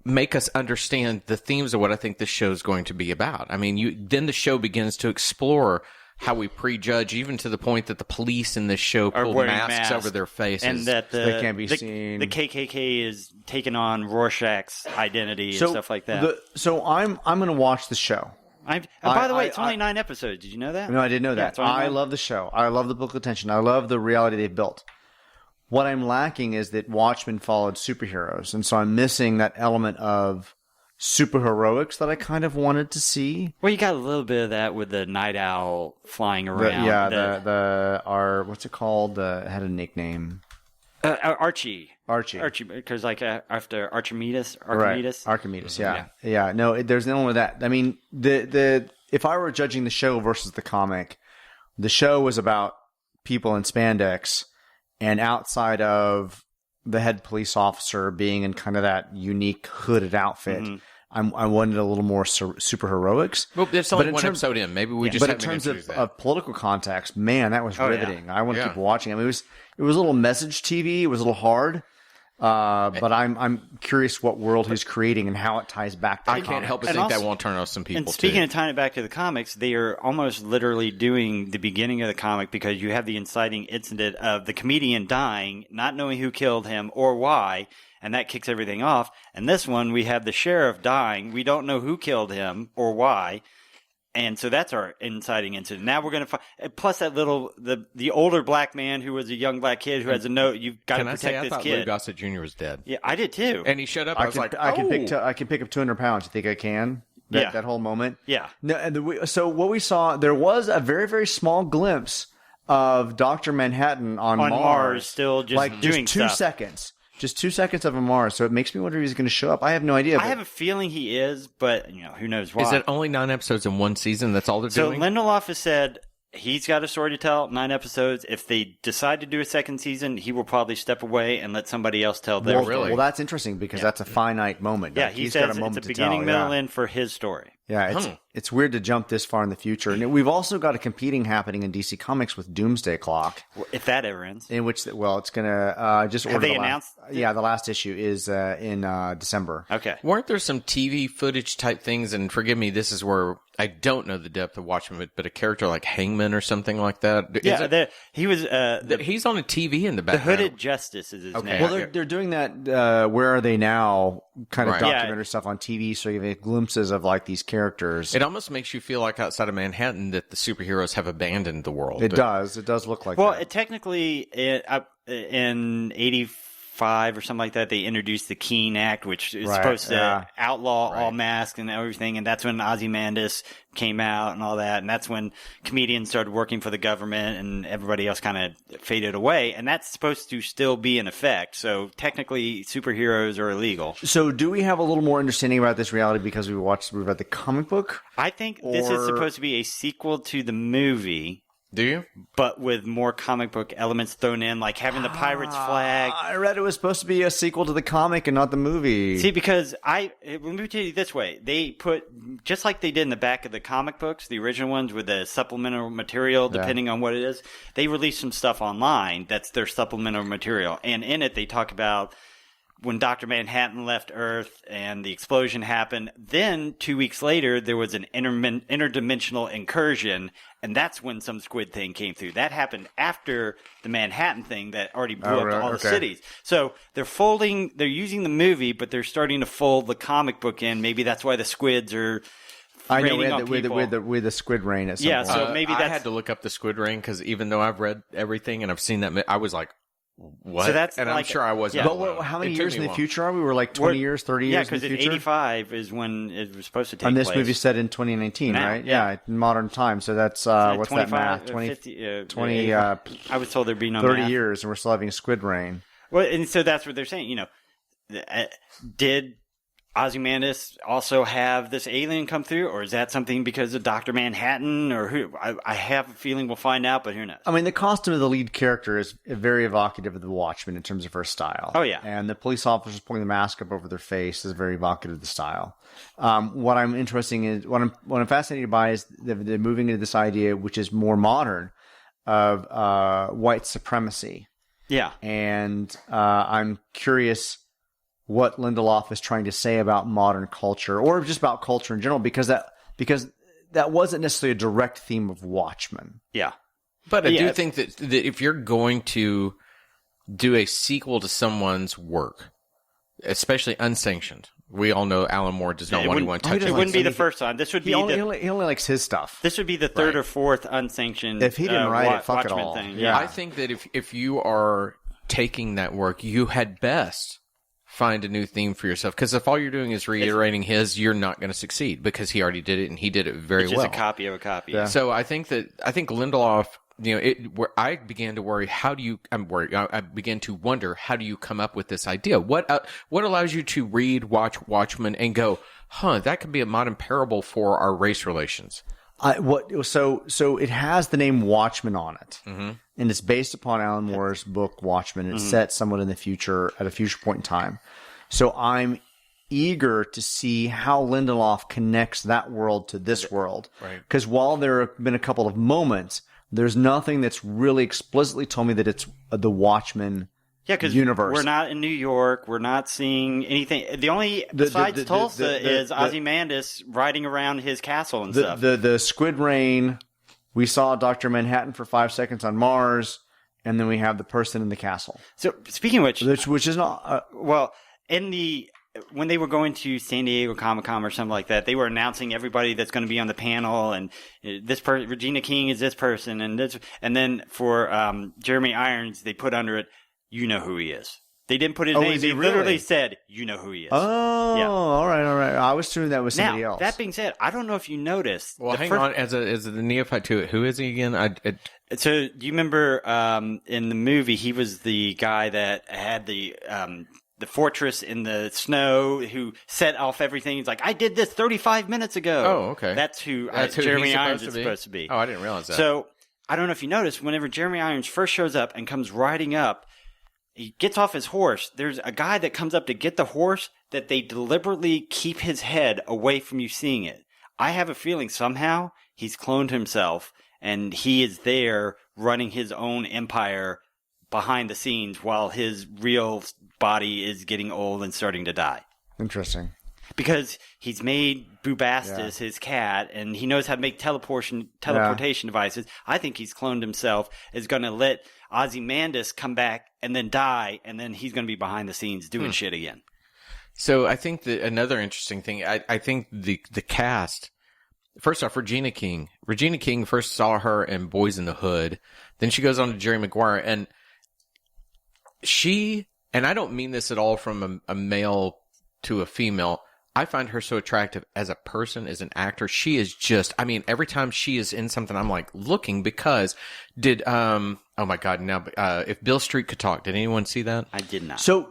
make us understand the themes of what I think this show is going to be about. I mean, then the show begins to explore how we prejudge, even to the point that the police in this show pull masks over their faces. And that they can't be seen. The KKK is taking on Rorschach's identity and stuff like that. So I'm going to watch the show. By the way, it's only 9 episodes. Did you know that? No, I didn't know that. I love the show. I love the book of tension. I love the reality they've built. What I'm lacking is that Watchmen followed superheroes, and so I'm missing that element of superheroics that I kind of wanted to see. Well, you got a little bit of that with the Night Owl flying around. What's it called? It had a nickname. Archie, because after Archimedes. Right. Archimedes, yeah. No, there's no one with that. I mean, if I were judging the show versus the comic, the show was about people in spandex, and outside of the head police officer being in kind of that unique hooded outfit, I wanted a little more superheroics. Well, there's only one episode in. Maybe we just. But in terms of political context, man, that was riveting. I want to keep watching. I mean, it was a little message TV. It was a little hard. But I'm curious what world he's creating and how it ties back to the comics. I can't help but think that won't turn off some people, and speaking of tying it back to the comics, they are almost literally doing the beginning of the comic, because you have the inciting incident of the comedian dying, not knowing who killed him or why, and that kicks everything off. And this one, we have the sheriff dying. We don't know who killed him or why. And so that's our inciting incident. Now we're going to find, plus that the older black man who was a young black kid who has a note, you've got to protect this kid. I thought Lou Gossett Jr. was dead. Yeah, I did too. And he showed up, I can pick up 200 pounds. You think I can? That whole moment? Yeah. No, and so what we saw, there was a very, very small glimpse of Dr. Manhattan on Mars. Still just doing 2 seconds. Just 2 seconds of a Mars, so it makes me wonder if he's going to show up. I have no idea. I have a feeling he is, but who knows why. Is it only 9 episodes in one season? That's all they're doing? So Lindelof has said he's got a story to tell, 9 episodes. If they decide to do a second season, he will probably step away and let somebody else tell their story. Well, that's interesting because that's a finite moment. Yeah, he says it's a beginning, middle, end for his story. Yeah, it's weird to jump this far in the future. And we've also got a competing happening in DC Comics with Doomsday Clock. If that ever ends. In which, it's going to just order. Have they announced? Yeah, the last issue is in December. Okay. Weren't there some TV footage type things? And forgive me, this is where I don't know the depth of Watchmen, but a character like Hangman or something like that. He was. He's on a TV in the background. The Hooded Justice is his name. Well, they're doing that. Where are they now? Kind of documentary stuff on TV, so you get glimpses of like these characters. It almost makes you feel like outside of Manhattan that the superheroes have abandoned the world. It does. It does look like that. Well, technically, in 85 or something like that, they introduced the Keene Act, which is supposed to outlaw all masks and everything. And that's when Ozymandias came out and all that. And that's when comedians started working for the government and everybody else kind of faded away. And that's supposed to still be in effect. So technically, superheroes are illegal. So do we have a little more understanding about this reality because we've read the comic book? I think this is supposed to be a sequel to the movie. Do you? But with more comic book elements thrown in, like having the pirate's flag. I read it was supposed to be a sequel to the comic and not the movie. See, because let me tell you this way. They put, just like they did in the back of the comic books, the original ones with the supplemental material, depending on what it is, they released some stuff online that's their supplemental material. And in it, they talk about when Dr. Manhattan left Earth and the explosion happened. Then 2 weeks later, there was an interdimensional incursion, and that's when some squid thing came through. That happened after the Manhattan thing that already blew up all the cities. So they're using the movie, but they're starting to fold the comic book in. Maybe that's why the squids are. I know with the squid rain at some point. So maybe I had to look up the squid rain because even though I've read everything and I've seen that, I was like, what? So that's I'm sure I wasn't. Yeah. But how many years in the future are we? We're like 20 years, 30 years in the future? Yeah, because 85 is when it was supposed to take place. And this movie's set in 2019, right? Yeah, in modern time. So that's, what's that math? 20, I was told there'd be no 30 math. years, and we're still having squid rain. Well, and so that's what they're saying. Did Ozymandias also have this alien come through, or is that something because of Dr. Manhattan, or who? I have a feeling we'll find out, but who knows? I mean, the costume of the lead character is very evocative of the Watchmen in terms of her style. Oh, yeah. And the police officers pulling the mask up over their face is very evocative of the style. What I'm fascinated by is they're moving into this idea, which is more modern, of white supremacy. Yeah. And I'm curious what Lindelof is trying to say about modern culture, or just about culture in general, because that wasn't necessarily a direct theme of Watchmen. Yeah. But I do think that if you're going to do a sequel to someone's work, especially unsanctioned, we all know Alan Moore does not want anyone touching it. It wouldn't be the first time. This would be he only likes his stuff. This would be the third or fourth unsanctioned. If he didn't write it, fuck it all. Thing. Yeah. I think that if you are taking that work, you had best find a new theme for yourself, because if all you're doing is reiterating his, you're not going to succeed, because he already did it and he did it very well. It's just a copy of a copy. Yeah. So I think Lindelof, where I began to worry, I began to wonder, how do you come up with this idea? What allows you to watch Watchmen and go, that could be a modern parable for our race relations? So it has the name Watchmen on it, and it's based upon Alan Moore's book Watchmen. It's set somewhat in the future, at a future point in time. So I'm eager to see how Lindelof connects that world to this world. Right. Because while there have been a couple of moments, there's nothing that's really explicitly told me that it's the Watchmen universe. We're not in New York. We're not seeing anything. The only, besides Tulsa, is Ozymandias riding around his castle and stuff. The Squid Rain, we saw Dr. Manhattan for 5 seconds on Mars, and then we have the person in the castle. So, speaking of which is not... when they were going to San Diego Comic-Con or something like that, they were announcing everybody that's going to be on the panel, and Regina King is this person, and then for Jeremy Irons, they put under it, you know who he is. They didn't put his name. They literally said, you know who he is. Oh, yeah. All right. I was assuming that was somebody else. That being said, I don't know if you noticed. Well, hang on. As a neophyte to it, who is he again? So, do you remember in the movie, he was the guy that had the fortress in the snow, who set off everything. He's like, I did this 35 minutes ago. Oh, okay. That's who Jeremy Irons is supposed to be. Oh, I didn't realize that. So, I don't know if you noticed, whenever Jeremy Irons first shows up and comes riding up, he gets off his horse. There's a guy that comes up to get the horse that they deliberately keep his head away from you seeing it. I have a feeling somehow he's cloned himself and he is there running his own empire behind the scenes while his real body is getting old and starting to die. Interesting. Because he's made Bubastis his cat, and he knows how to make teleportation devices. I think he's cloned himself, is going to let Ozymandias come back and then die, and then he's going to be behind the scenes doing shit again. So I think that another interesting thing, I think the cast, first off, Regina King first saw her in Boys in the Hood. Then she goes on to Jerry Maguire, and and I don't mean this at all from a male to a female, I find her so attractive as a person, as an actor. She is just, every time she is in something, I'm like looking, because oh my God, now, if Bill Street could talk, did anyone see that? I did not. So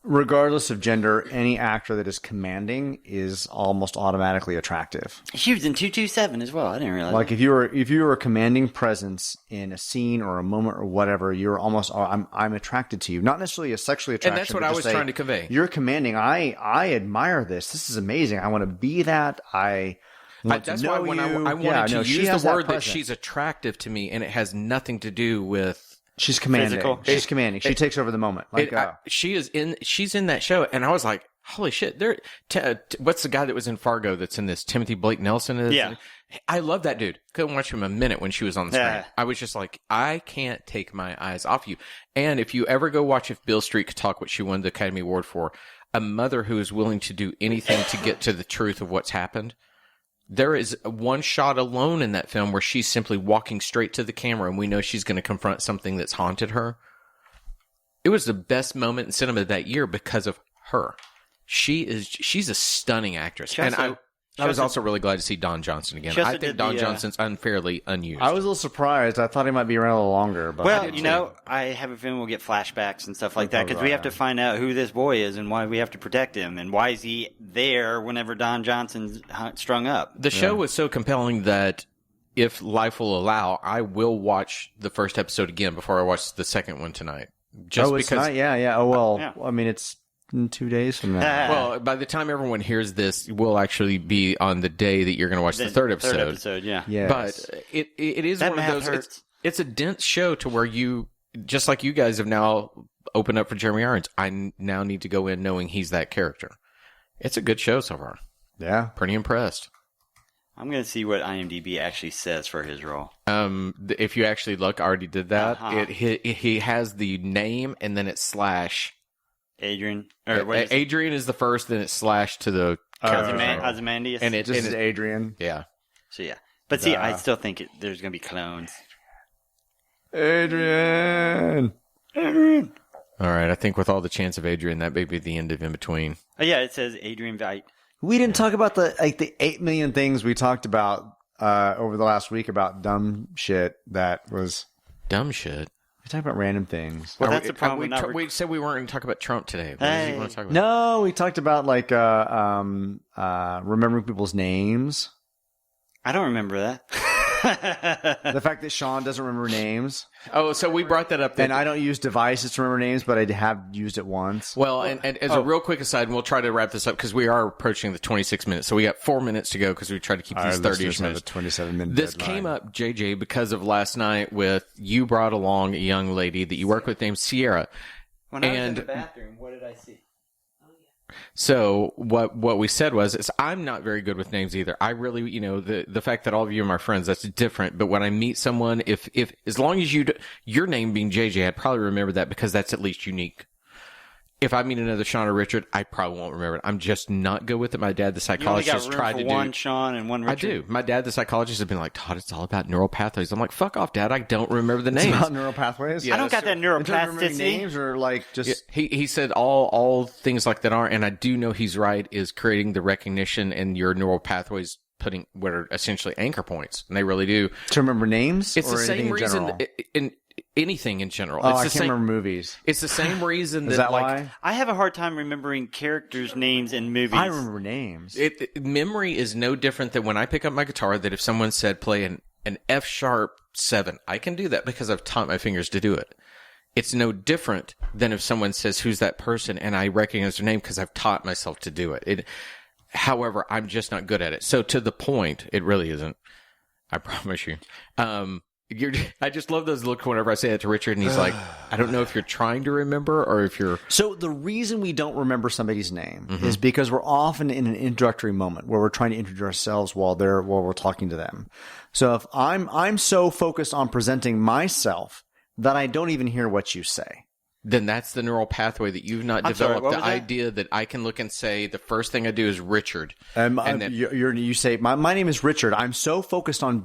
regardless of gender, any actor that is commanding is almost automatically attractive. She was in 227 as well. I didn't realize. Like if you were a commanding presence in a scene or a moment or whatever, you're almost I'm attracted to you. Not necessarily a sexually attraction. And that's what I was trying to convey. You're commanding. I admire this. This is amazing. I want to be that. I want to know you. I wanted to use the word that she's attractive to me, and it has nothing to do with. She's commanding. Physical. She's commanding. She takes over the moment. She's in that show, and I was like, holy shit! What's the guy that was in Fargo that's in this? Timothy Blake Nelson is. Yeah. I love that dude. Couldn't watch him a minute when she was on the screen. Yeah. I was just like, I can't take my eyes off you. And if you ever go watch If Bill Street Could Talk, what she won the Academy Award for, a mother who is willing to do anything to get to the truth of what's happened. There is one shot alone in that film where she's simply walking straight to the camera, and we know she's going to confront something that's haunted her. It was the best moment in cinema that year because of her. She's a stunning actress. I was also really glad to see Don Johnson again. I think Don Johnson's unfairly unused. I was a little surprised. I thought he might be around a little longer. But I have a feeling we'll get flashbacks and stuff like that, because we have to find out who this boy is and why we have to protect him, and why is he there whenever Don Johnson's strung up. The show was so compelling that if life will allow, I will watch the first episode again before I watch the second one tonight. Just because, tonight? Yeah. Oh, well, yeah. I mean, it's in 2 days from now. Well, by the time everyone hears this, we'll actually be on the day that you're going to watch the third episode. Yeah. Yes. But it is that one of those. It's a dense show to where you just like you guys have now opened up for Jeremy Irons, I now need to go in knowing he's that character. It's a good show so far. Yeah. Pretty impressed. I'm going to see what IMDb actually says for his role. If you actually look, I already did that. He has the name and then it's / Adrian. Adrian is the first, then it's / to the character. Ozymandias. And This is Adrian. Yeah. So, yeah. But see, I still think there's going to be clones. Adrian. All right. I think with all the chance of Adrian, that may be the end of InBetween. Oh, yeah, it says Adrian Veidt. We didn't talk about the 8 million things we talked about over the last week about dumb shit that was... Dumb shit? We talked about random things. Well, that's the problem. We said we weren't going to talk about Trump today. What did you want to talk about? No, we talked about remembering people's names. I don't remember that. The fact that Sean doesn't remember names. Oh, so we brought that up. And I don't use devices to remember names, but I have used it once. Well, and as a real quick aside, and we'll try to wrap this up because we are approaching the 26 minutes. So we got 4 minutes to go because we tried to keep these 30-ish minutes. 27-minute This came up, JJ, because of last night with you brought along a young lady that you work with named Sierra. When I was in the bathroom, what did I see? So what we said was, I'm not very good with names either. I really, the fact that all of you are my friends, that's different. But when I meet someone, if as long as your name being JJ, I'd probably remember that because that's at least unique. If I meet another Sean or Richard, I probably won't remember it. I'm just not good with it. My dad, the psychologist, tried to do one Sean and one Richard. I do. My dad, the psychologist, has been like, Todd, it's all about neural pathways. I'm like, fuck off, Dad. I don't remember the names. It's about neural pathways? Yeah, I don't got that neuroplasticity. Names or just... Yeah, he said all things like that are, and I do know he's right, is creating the recognition and your neural pathways putting what are essentially anchor points. And they really do. To remember names? It's or the same reason in anything in general. It's I the can't remember movies. It's the same reason Is that why? I have a hard time remembering characters' names in movies. I remember names. Memory is no different than when I pick up my guitar, that if someone said play an F-sharp 7, I can do that because I've taught my fingers to do it. It's no different than if someone says, who's that person? And I recognize their name because I've taught myself to do it. However, I'm just not good at it. So to the point, it really isn't. I promise you. I just love those looks whenever I say that to Richard, and he's like, I don't know if you're trying to remember or if you're... So the reason we don't remember somebody's name is because we're often in an introductory moment where we're trying to introduce ourselves while we're talking to them. So if I'm so focused on presenting myself that I don't even hear what you say. Then that's the neural pathway that you've not developed. The idea that I can look and say, the first thing I do is Richard. And then you say, my name is Richard. I'm so focused on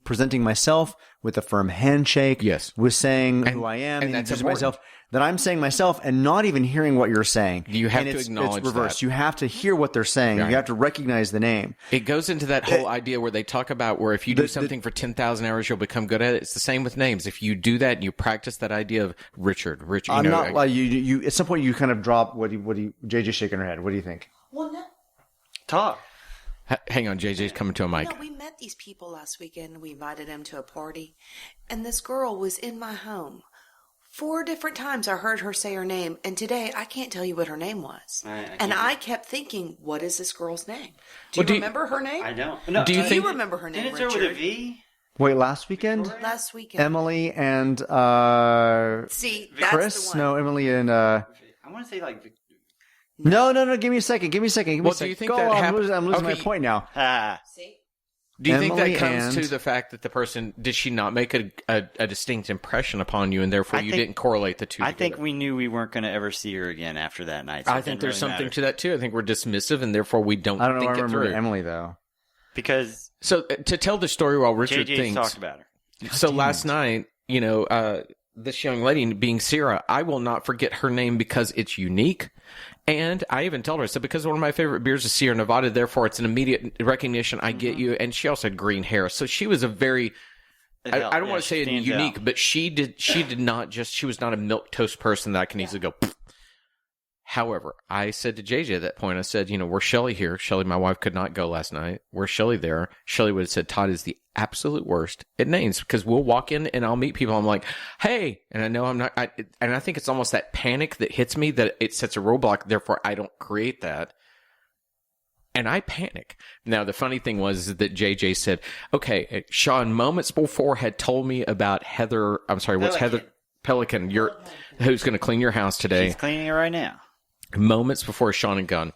presenting myself with a firm handshake. Yes. With saying who I am and introducing myself. That I'm saying myself and not even hearing what you're saying. You have to acknowledge it's reversed. that. You have to hear what they're saying. Right. You have to recognize the name. It goes into that whole idea where they talk about where if you do something for 10,000 hours, you'll become good at it. It's the same with names. If you do that and you practice that idea of Richard. I'm not like you. At some point, you kind of drop. What do you? JJ shaking her head. What do you think? Well, no. Talk. Hang on, JJ's coming to a mic. No, we met these people last weekend. We invited them to a party, and this girl was in my home. 4 different times I heard her say her name, and today I can't tell you what her name was. I kept thinking, what is this girl's name? Do you remember her name? I don't. No. Do you remember her name, Didn't it Richard? start with a V? Wait, last weekend? Last weekend. Emily and See, that's Chris? the one. No, Emily and I want to say like... No. Give me a second. Do you think that happened? I'm losing my point now. See? Do you think Emily that comes to the fact that the person, did she not make a distinct impression upon you, and therefore you didn't correlate the two together? I think we knew we weren't going to ever see her again after that night. So I think there's something to that too. I think we're dismissive, and therefore we don't I don't know think I it remember through. Emily, though. Because... So to tell the story while Richard JJ talked about her. So last night, this young lady being Sierra, I will not forget her name because it's unique. And I even told her, I said, because one of my favorite beers is Sierra Nevada, therefore it's an immediate recognition. I get you. And she also had green hair. So she was a very, I don't want to say unique, but she was not a milquetoast person that I can easily go, pfft. However, I said to JJ at that point, I said, where's Shelly here? Shelly, my wife, could not go last night. Where's Shelly there? Shelly would have said, Todd is the absolute worst at names, because we'll walk in and I'll meet people. I'm like, hey, and I know I'm not, and I think it's almost that panic that hits me that it sets a roadblock. Therefore, I don't create that. And I panic. Now, the funny thing was that JJ said, okay, Sean moments before had told me about Heather. I'm sorry, what's Heather? Pelican, who's going to clean your house today. She's cleaning it right now. Moments before Sean and Gunn,